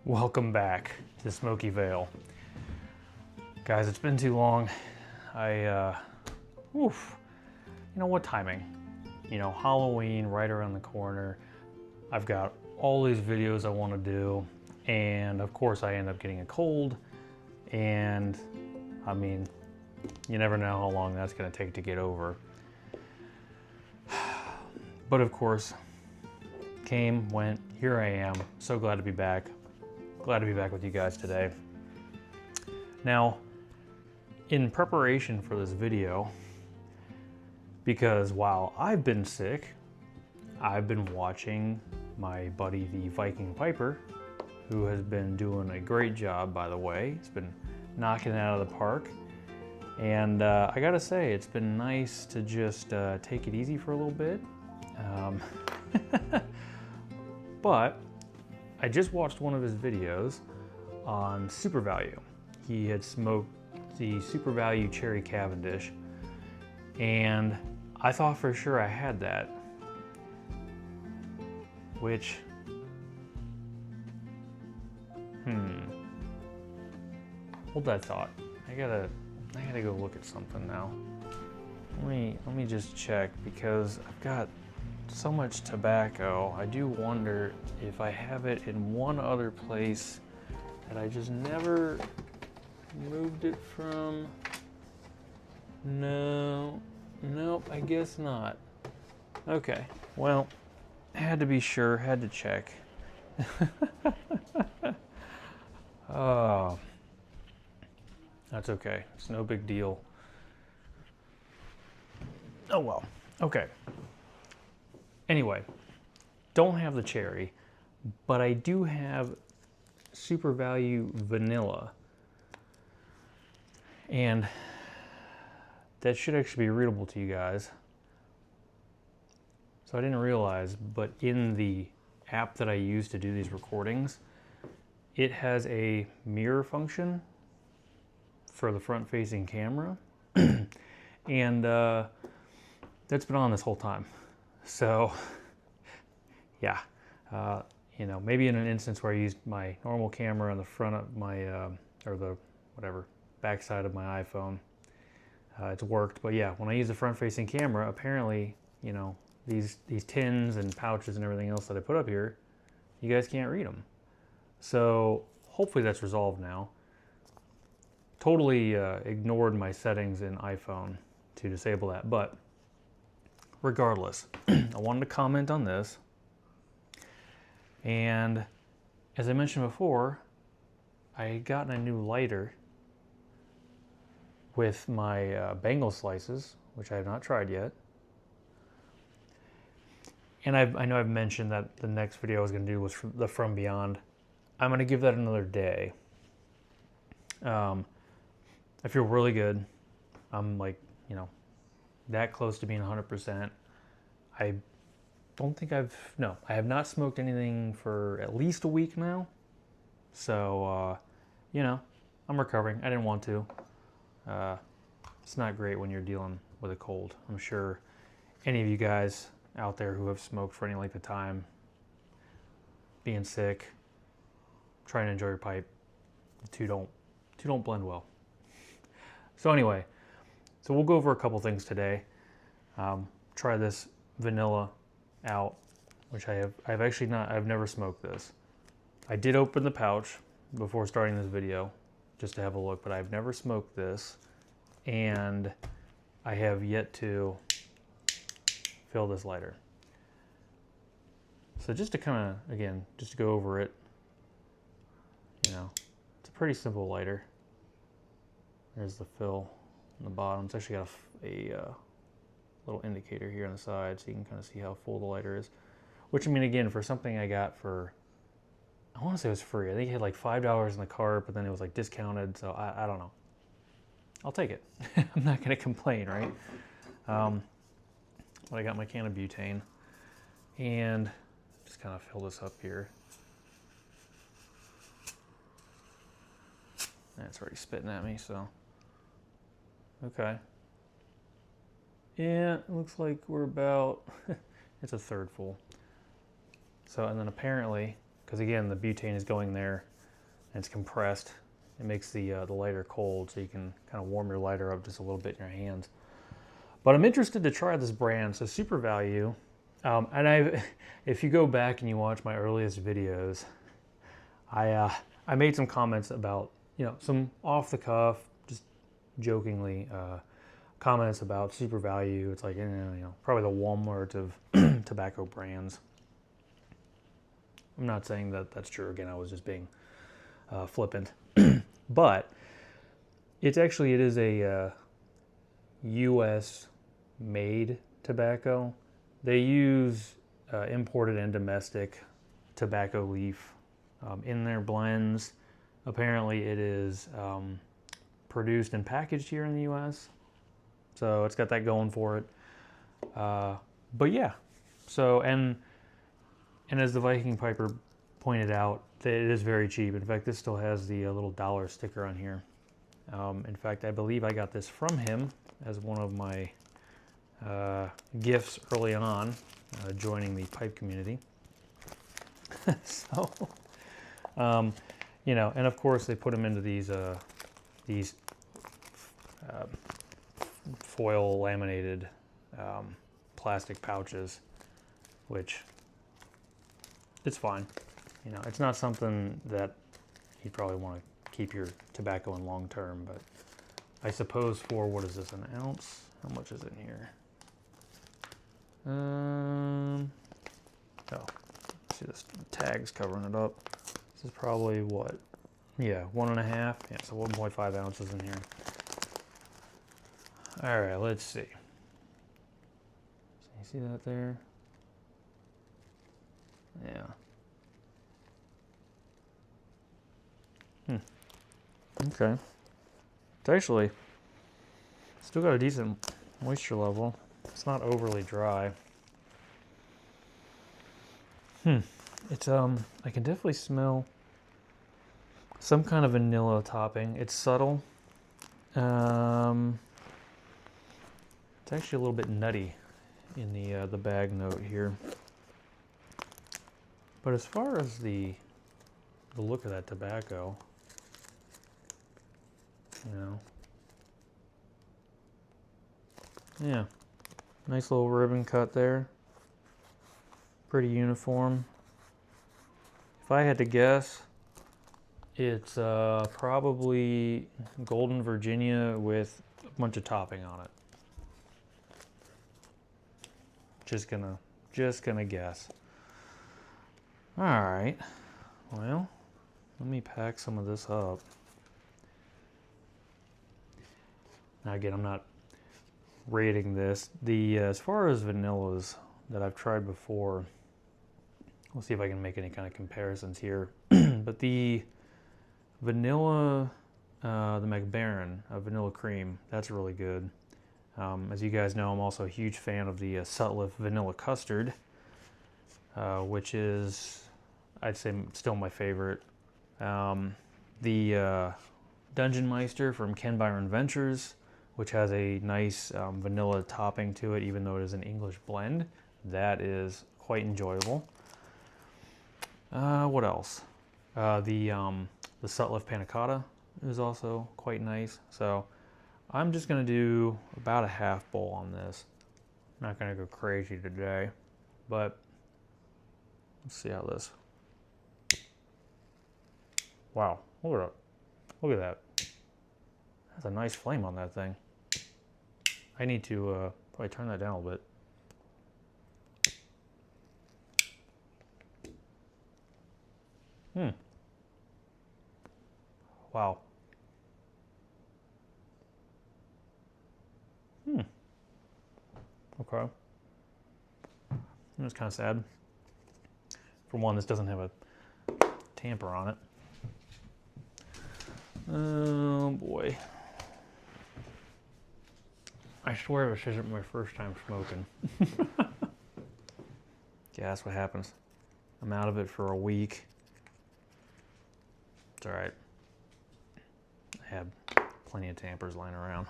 Welcome back to SmokyVale. Guys, it's been too long. You know what timing? You know, Halloween right around the corner. I've got all these videos I want to do, and of course I end up getting a cold, and I mean, you never know how long that's going to take to get over. But of course, came, went, here I am. So glad to be back. Glad to be back with you guys today. Now, in preparation for this video, because while I've been sick, I've been watching my buddy, the Viking Piper, who has been doing a great job, by the way. He's been knocking it out of the park. And I gotta say, it's been nice to just take it easy for a little bit. But I just watched one of his videos on Super Value. He had smoked the Super Value Cherry Cavendish, and I thought for sure I had that, which, hold that thought. I gotta go look at something now. Let me just check, because I've got so much tobacco. I do wonder if I have it in one other place that I just never moved it from. No, nope, I guess not. Okay, well, had to be sure, had to check. Oh, that's okay, it's no big deal. Oh well, okay. Anyway, don't have the cherry, but I do have Super Value Vanilla. And that should actually be readable to you guys. So I didn't realize, but in the app that I use to do these recordings, it has a mirror function for the front-facing camera. And that's been on this whole time. So, yeah, you know, maybe in an instance where I used my normal camera on the front of my, or the whatever, backside of my iPhone, it's worked. But yeah, when I use the front-facing camera, apparently, you know, these tins and pouches and everything else that I put up here, you guys can't read them. So hopefully that's resolved now. Totally ignored my settings in iPhone to disable that, but regardless, I wanted to comment on this. And as I mentioned before, I had gotten a new lighter with my Bengal slices, which I have not tried yet. And I know I've mentioned that the next video I was going to do was the From Beyond. I'm going to give that another day. I feel really good. I'm like, you know, that close to being 100%. I don't think I have not smoked anything for at least a week now. So, you know, I'm recovering. I didn't want to. It's not great when you're dealing with a cold. I'm sure any of you guys out there who have smoked for any length of time, being sick, trying to enjoy your pipe, the two don't blend well. So anyway, so we'll go over a couple things today. Try this vanilla out, which I've never smoked this. I did open the pouch before starting this video just to have a look, but I've never smoked this, and I have yet to fill this lighter. So just to kind of, again, just to go over it, you know, it's a pretty simple lighter. There's the fill on the bottom. It's actually got a little indicator here on the side, so you can kind of see how full the lighter is. Which, I mean, again, for something I got for, I want to say it was free. I think it had like $5 in the cart, but then it was like discounted, so I don't know. I'll take it. I'm not going to complain, right? But I got my can of butane, and just kind of fill this up here. And it's already spitting at me, so. Okay. Yeah, it looks like we're about, it's a third full. So, and then apparently, because again, the butane is going there and it's compressed. It makes the lighter cold, so you can kind of warm your lighter up just a little bit in your hands. But I'm interested to try this brand, so Super Value. And if you go back and you watch my earliest videos, I made some comments about, you know, some off the cuff, just jokingly, comments about Super Value. It's like, you know, probably the Walmart of tobacco brands. I'm not saying that that's true. Again, I was just being flippant. But it is a U.S. made tobacco. They use imported and domestic tobacco leaf in their blends. Apparently it is produced and packaged here in the U.S. So it's got that going for it. But yeah, so, and as the Viking Piper pointed out, it is very cheap. In fact, this still has the little dollar sticker on here. In fact, I believe I got this from him as one of my gifts early on, joining the pipe community. So, you know, and of course they put them into these foil laminated plastic pouches, which it's fine. You know, it's not something that you probably want to keep your tobacco in long term, but I suppose for, what is this, an ounce? How much is in here? Oh, see this tag's covering it up. This is probably what? Yeah, 1.5. Yeah, so 1.5 ounces in here. All right, let's see. So you see that there? Yeah. Okay. It's actually still got a decent moisture level. It's not overly dry. It's I can definitely smell some kind of vanilla topping. It's subtle. It's actually a little bit nutty in the bag note here. But as far as the look of that tobacco, you know, yeah, nice little ribbon cut there. Pretty uniform. If I had to guess, it's probably Golden Virginia with a bunch of topping on it. Just gonna guess. All right. Well, let me pack some of this up. Now again, I'm not rating this. As far as vanillas that I've tried before, we'll see if I can make any kind of comparisons here. But the vanilla, the McBaron vanilla cream, that's really good. As you guys know, I'm also a huge fan of the Sutliff vanilla custard, which is, I'd say, still my favorite. The Dungeon Meister from Ken Byron Ventures, which has a nice vanilla topping to it, even though it is an English blend. That is quite enjoyable. What else? The Sutliff Panna Cotta is also quite nice. So I'm just gonna do about a half bowl on this. I'm not gonna go crazy today, but let's see how this. Wow, look at that. That's a nice flame on that thing. I need to probably turn that down a little bit. Wow. Okay. That's kind of sad. For one, this doesn't have a tamper on it. Oh boy. I swear this isn't my first time smoking. Yeah, that's what happens. I'm out of it for a week. It's all right. I have plenty of tampers lying around.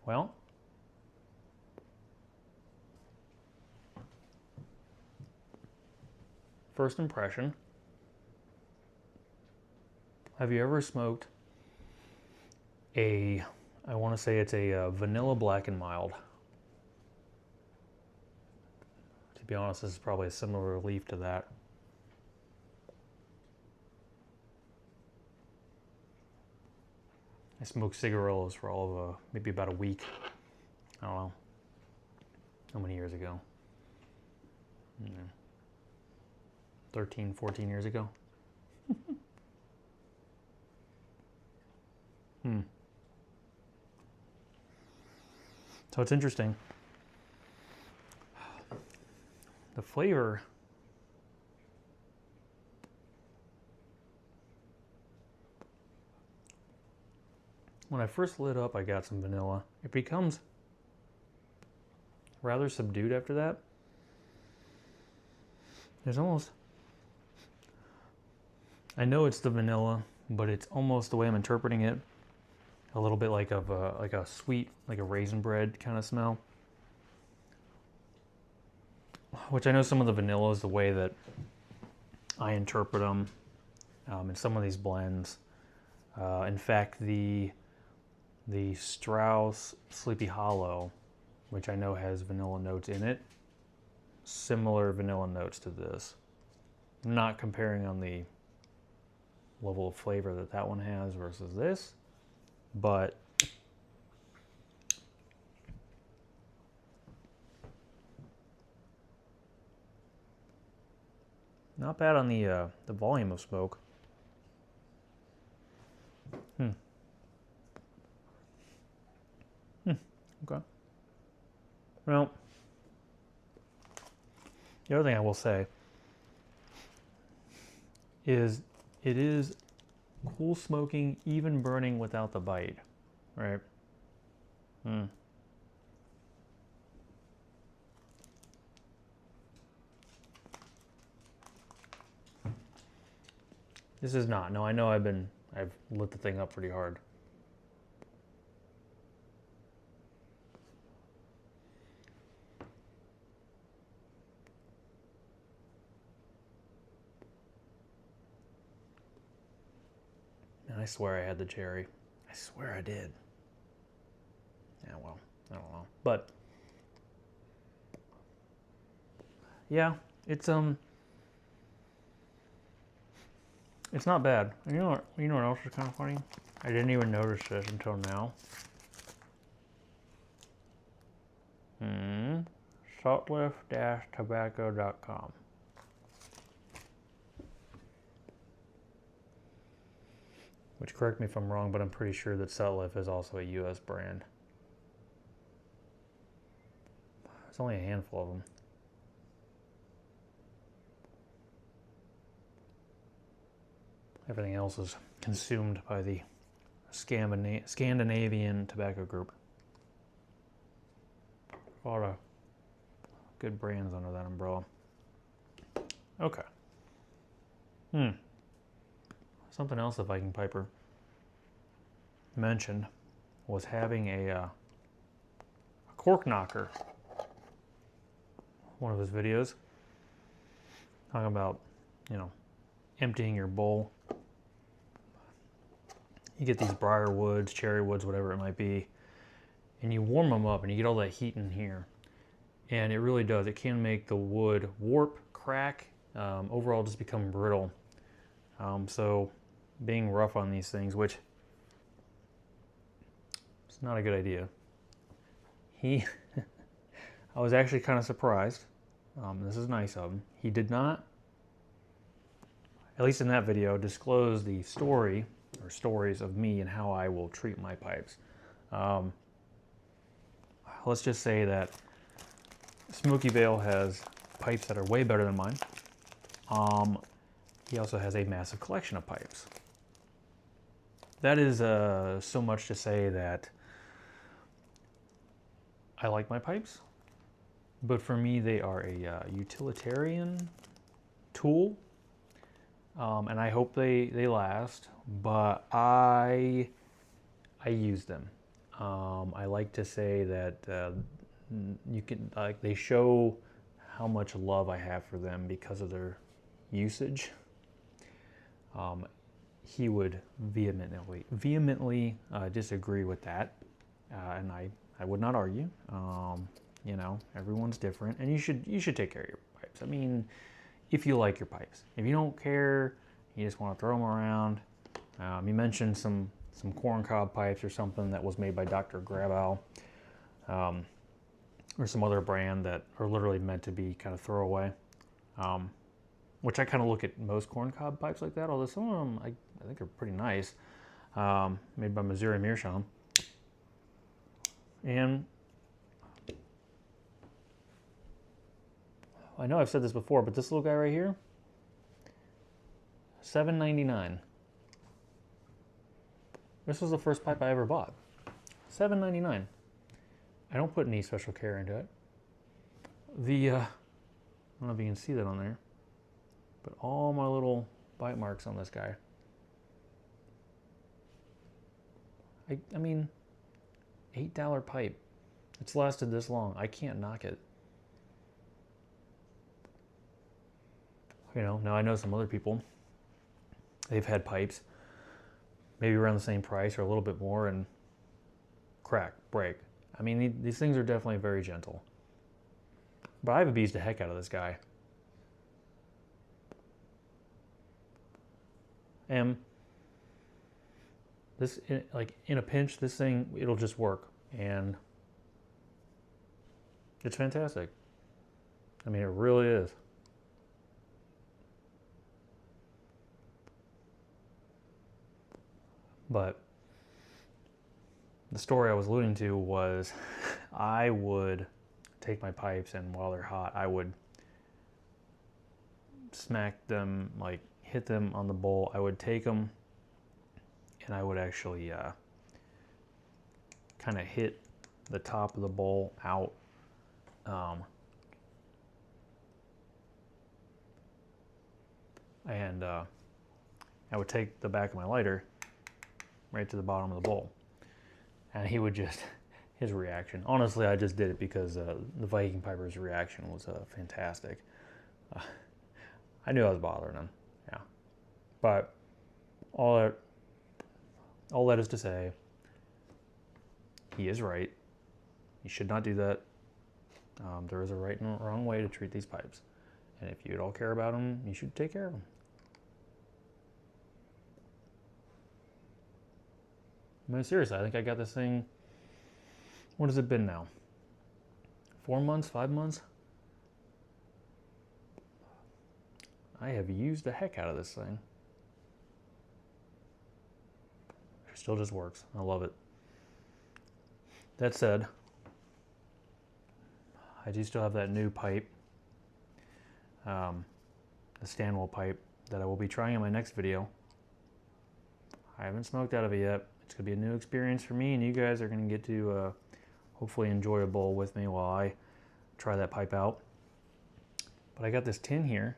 Well, first impression. Have you ever smoked I want to say it's a vanilla black and mild. To be honest, this is probably a similar leaf to that. I smoked cigarillos for all of maybe about a week. I don't know how many years ago. 13, 14 years ago. So it's interesting. The flavor, when I first lit up, I got some vanilla. It becomes rather subdued after that. There's almost, I know it's the vanilla, but it's almost, the way I'm interpreting it, a little bit like a sweet, like a raisin bread kind of smell. Which I know some of the vanillas, the way that I interpret them in some of these blends. In fact, the Strauss Sleepy Hollow, which I know has vanilla notes in it, similar vanilla notes to this. I'm not comparing on the level of flavor that that one has versus this, but not bad on the volume of smoke. Okay. Well, the other thing I will say is it is cool smoking, even burning without the bite, right? This is not. No, I know I've lit the thing up pretty hard. And I swear I had the cherry. I swear I did. Yeah, well, I don't know. But yeah, it's not bad. You know what else is kind of funny? I didn't even notice this until now. Saltlift-tobacco.com. Which, correct me if I'm wrong, but I'm pretty sure that Saltlift is also a US brand. There's only a handful of them. Everything else is consumed by the Scandinavian Tobacco Group. A lot of good brands under that umbrella. Okay. Something else the Viking Piper mentioned was having a cork knocker. One of his videos talking about, emptying your bowl. You get these briar woods, cherry woods, whatever it might be, and you warm them up and you get all that heat in here. And it really does. It can make the wood warp, crack, overall just become brittle. So being rough on these things, which is not a good idea. I was actually kind of surprised. This is nice of him. He did not, at least in that video, disclose the story or stories of me and how I will treat my pipes. Let's just say that SmokyVale has pipes that are way better than mine. He also has a massive collection of pipes. That is so much to say that I like my pipes, but for me they are a utilitarian tool, and I hope they last, but I use them. I like to say that they show how much love I have for them because of their usage, he would vehemently disagree with that, and I would not argue. You know, everyone's different, and you should take care of your pipes. I mean, if you like your pipes. If you don't care, you just want to throw them around. You mentioned some corncob pipes or something that was made by Dr. Grabow, or some other brand that are literally meant to be kind of throwaway. Which I kind of look at most corncob pipes like that, although some of them I think are pretty nice. Made by Missouri Meerschaum. And I know I've said this before, but this little guy right here, $7.99. This was the first pipe I ever bought. $7.99. I don't put any special care into it. I don't know if you can see that on there, but all my little bite marks on this guy. I mean, $8 pipe. It's lasted this long. I can't knock it. You know, now I know some other people, they've had pipes maybe around the same price or a little bit more and crack, break. I mean, these things are definitely very gentle. But I've abused the heck out of this guy. And this, like in a pinch, this thing, it'll just work. And it's fantastic. I mean, it really is. But the story I was alluding to was I would take my pipes, and while they're hot, I would smack them, like hit them on the bowl. I would take them and I would actually kind of hit the top of the bowl out. And I would take the back of my lighter right to the bottom of the bowl. And he would just, his reaction, honestly, I just did it because the Viking Piper's reaction was fantastic. I knew I was bothering him, yeah. But all that is to say, he is right. You should not do that. There is a right and wrong way to treat these pipes. And if you at all care about them, you should take care of them. I mean, seriously, I think I got this thing, what has it been now? 4 months, 5 months? I have used the heck out of this thing. It still just works. I love it. That said, I do still have that new pipe, the Stanwell pipe, that I will be trying in my next video. I haven't smoked out of it yet. It's going to be a new experience for me, and you guys are going to get to hopefully enjoy a bowl with me while I try that pipe out. But I got this tin here,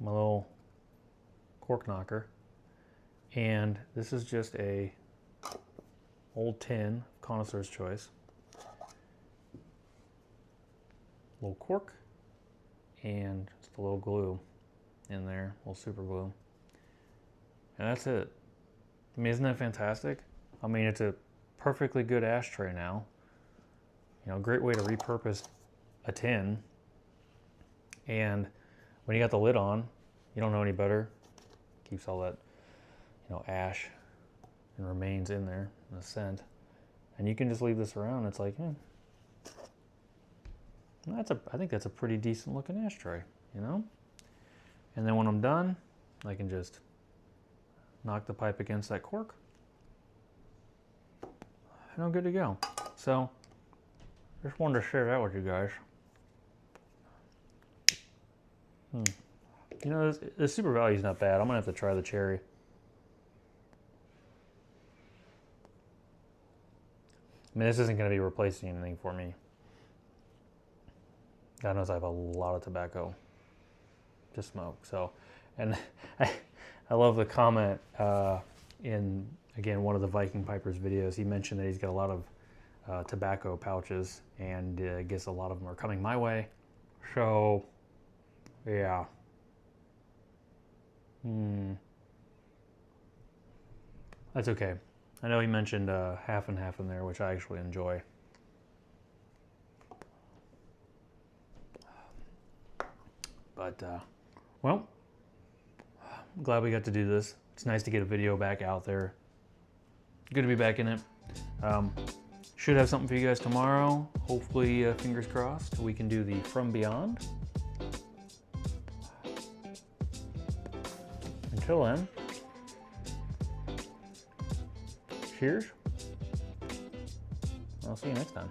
my little cork knocker, and this is just a old tin, connoisseur's choice. Little cork and just a little glue in there, a little super glue, and that's it. I mean, isn't that fantastic? I mean, it's a perfectly good ashtray now. You know, great way to repurpose a tin. And when you got the lid on, you don't know any better. Keeps all that, you know, ash and remains in there, the scent. And you can just leave this around. It's like, I think that's a pretty decent looking ashtray, you know? And then when I'm done, I can just knock the pipe against that cork, and I'm good to go. So, just wanted to share that with you guys. You know, the Super Value is not bad. I'm gonna have to try the cherry. I mean, this isn't gonna be replacing anything for me. God knows I have a lot of tobacco to smoke. So, and I love the comment in, again, one of the Viking Piper's videos. He mentioned that he's got a lot of tobacco pouches, and I guess a lot of them are coming my way. So, yeah, That's okay. I know he mentioned half and half in there, which I actually enjoy. But, well, I'm glad we got to do this. It's nice to get a video back out there. Good to be back in it. Should have something for you guys tomorrow. Hopefully, fingers crossed, we can do the From Beyond. Until then, cheers. I'll see you next time.